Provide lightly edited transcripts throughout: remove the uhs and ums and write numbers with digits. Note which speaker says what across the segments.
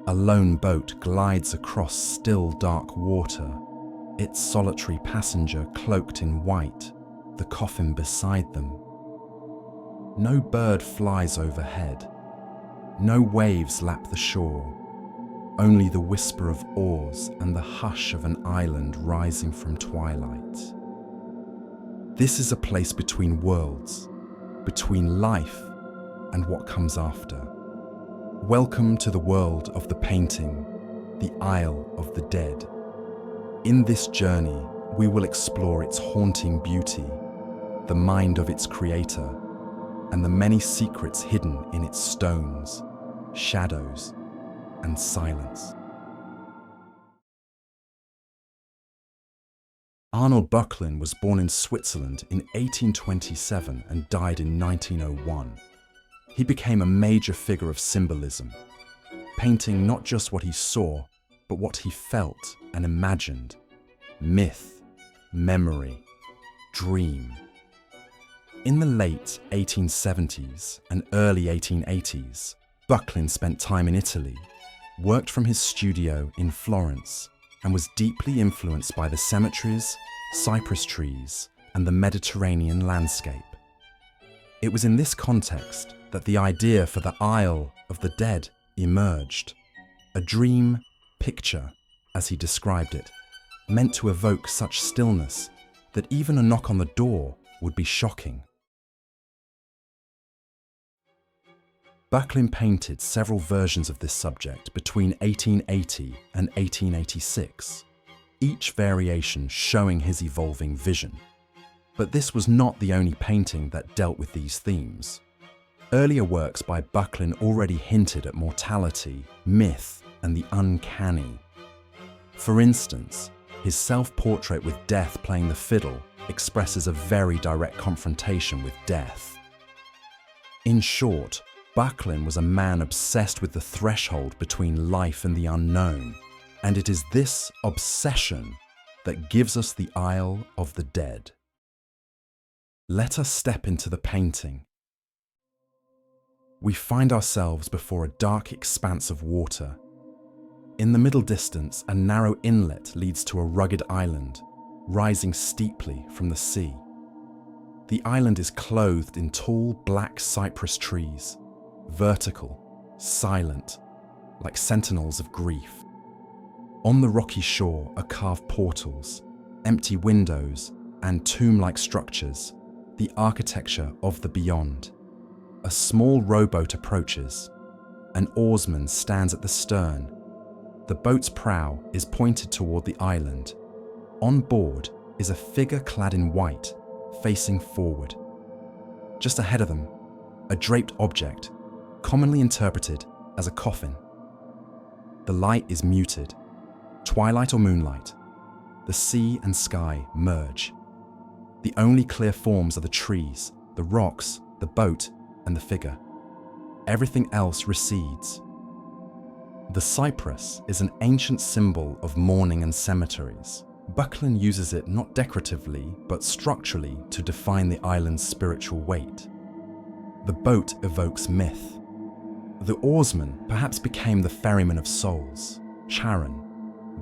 Speaker 1: A lone boat glides across still dark water, its solitary passenger cloaked in white, the coffin beside them. No bird flies overhead. No waves lap the shore. Only the whisper of oars and the hush of an island rising from twilight. This is a place between worlds, between life and what comes after. Welcome to the world of the painting, the Isle of the Dead. In this journey, we will explore its haunting beauty, the mind of its creator, and the many secrets hidden in its stones, shadows, and silence. Arnold Böcklin was born in Switzerland in 1827 and died in 1901. He became a major figure of symbolism, painting not just what he saw, but what he felt and imagined. Myth, memory, dream. In the late 1870s and early 1880s, Böcklin spent time in Italy, worked from his studio in Florence, and was deeply influenced by the cemeteries, cypress trees, and the Mediterranean landscape. It was in this context that the idea for the Isle of the Dead emerged, a dream picture, as he described it, meant to evoke such stillness that even a knock on the door would be shocking. Böcklin painted several versions of this subject between 1880 and 1886, each variation showing his evolving vision. But this was not the only painting that dealt with these themes. Earlier works by Böcklin already hinted at mortality, myth, and the uncanny. For instance, his self-portrait with death playing the fiddle expresses a very direct confrontation with death. In short, Böcklin was a man obsessed with the threshold between life and the unknown, and it is this obsession that gives us the Isle of the Dead. Let us step into the painting. We find ourselves before a dark expanse of water. In the middle distance, a narrow inlet leads to a rugged island, rising steeply from the sea. The island is clothed in tall black cypress trees, vertical, silent, like sentinels of grief. On the rocky shore are carved portals, empty windows, and tomb-like structures, the architecture of the beyond. A small rowboat approaches. An oarsman stands at the stern. The boat's prow is pointed toward the island. On board is a figure clad in white, facing forward. Just ahead of them, a draped object, commonly interpreted as a coffin. The light is muted. Twilight or moonlight. The sea and sky merge. The only clear forms are the trees, the rocks, the boat, and the figure. Everything else recedes. The cypress is an ancient symbol of mourning and cemeteries. Böcklin uses it not decoratively, but structurally to define the island's spiritual weight. The boat evokes myth. The oarsman perhaps became the ferryman of souls, Charon,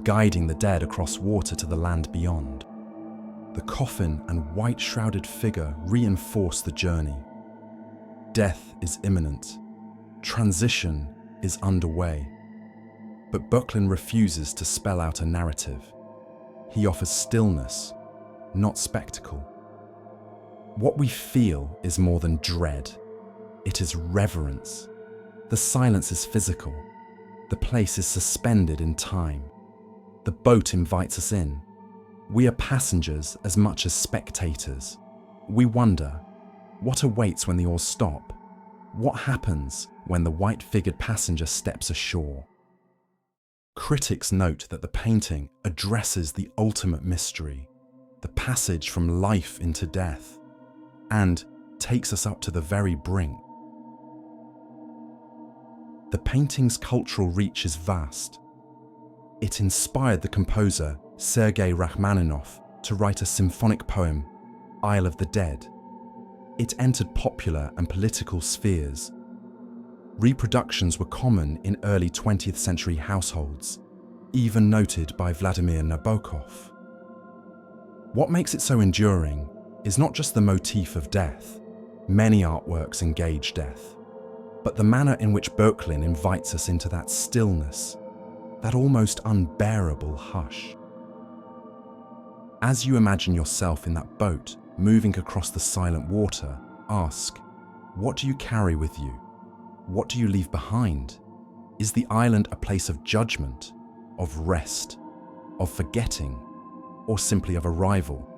Speaker 1: guiding the dead across water to the land beyond. The coffin and white shrouded figure reinforce the journey. Death is imminent. Transition is underway. But Böcklin refuses to spell out a narrative. He offers stillness, not spectacle. What we feel is more than dread. It is reverence. The silence is physical. The place is suspended in time. The boat invites us in. We are passengers as much as spectators. We wonder, what awaits when the oars stop? What happens when the white-figured passenger steps ashore? Critics note that the painting addresses the ultimate mystery, the passage from life into death, and takes us up to the very brink. The painting's cultural reach is vast. It inspired the composer Sergei Rachmaninoff to write a symphonic poem, Isle of the Dead. It entered popular and political spheres. Reproductions were common in early 20th century households, even noted by Vladimir Nabokov. What makes it so enduring is not just the motif of death. Many artworks engage death, but the manner in which Böcklin invites us into that stillness, that almost unbearable hush. As you imagine yourself in that boat, moving across the silent water, ask, what do you carry with you? What do you leave behind? Is the island a place of judgment, of rest, of forgetting, or simply of arrival?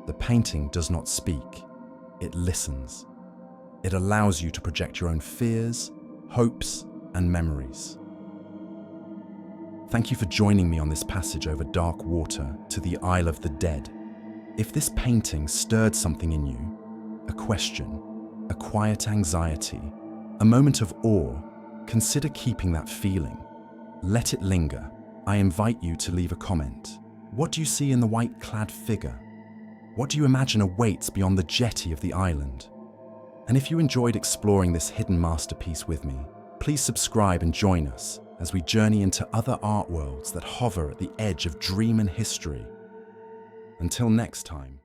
Speaker 1: The painting does not speak, it listens. It allows you to project your own fears, hopes, and memories. Thank you for joining me on this passage over dark water to the Isle of the Dead. If this painting stirred something in you, a question, a quiet anxiety, a moment of awe, consider keeping that feeling. Let it linger. I invite you to leave a comment. What do you see in the white-clad figure? What do you imagine awaits beyond the jetty of the island? And if you enjoyed exploring this hidden masterpiece with me, please subscribe and join us as we journey into other art worlds that hover at the edge of dream and history. Until next time.